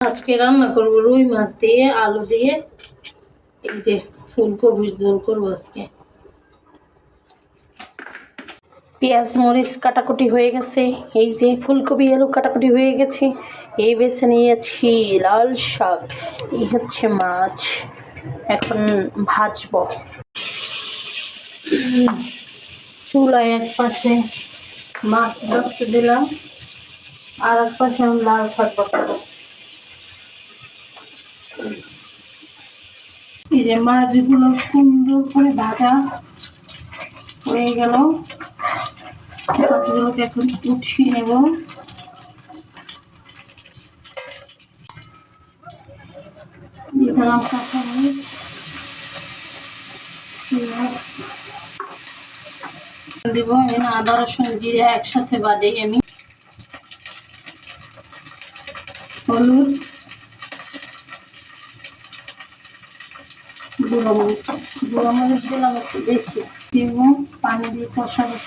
আজকে রান্না করব রুই মাছ দিয়ে আলু দিয়ে, এই যে ফুলকপির ঝোল করবো আজকে। পেঁয়াজ মরিচ কাটাকুটি হয়ে গেছে, এই যে ফুলকপি আলু কাটাকুটি হয়ে গেছে। এই বেছে নিয়েছি লাল শাক, এই হচ্ছে মাছ, এখন ভাজবো। চুলায় এক পাশে মাছ ভাজতে দিলাম, আর এক পাশে আমি লাল শাক বানাবো। এই যে মাছগুলো সুন্দর করে ভাজা হয়ে গেল, মাছগুলোকে এখন উঠিয়ে নেব। দিলাম কাঁচামরিচ, দিব এখানে আদা রসুন জিরা একসাথে বাদে আমি, হলুদ, গুঁড়ো মরিচ দিলাম একটু বেশি, দিব পানি দিয়ে কষাবো।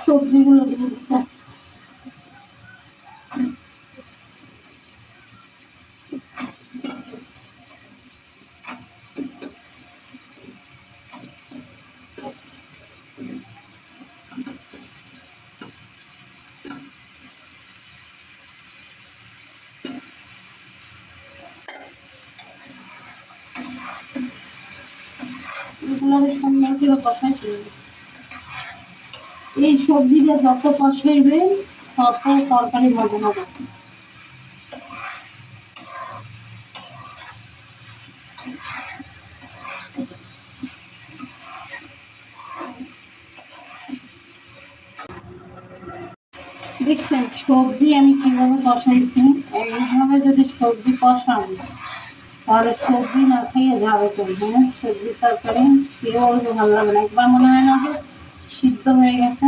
সবজিগুলো দিয়ে দিতে, এগুলো কষাইতে, এই সবজিটা যত কষাইবে তত তরকারি মজা হবে। দেখছেন সবজি আমি কিভাবে কষাইছি, এইভাবে যদি সবজি কষান তাহলে সবজি না খেয়ে যাবে তো। হ্যাঁ, সবজি তরকারি কেউ অল্প ভালো লাগে না, একবার মনে হয় না যে সিদ্ধ হয়ে গেছে।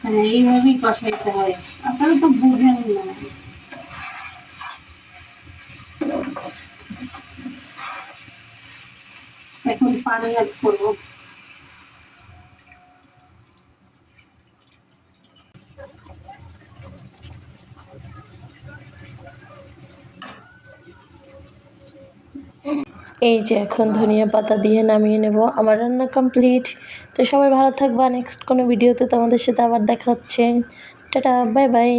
হ্যাঁ, এইভাবেই কষাইতে হয়, আপনারা তো বুঝেন না। এখন পানি অ্যাড করবো। এই যে এখন ধনিয়া পাতা দিয়ে নামিয়ে নেব। আমার রান্না কমপ্লিট। তো সবাই ভালো থাকবা, নেক্সট কোনো ভিডিওতে তোমাদের সাথে আবার দেখা হচ্ছে। Tata, bye bye.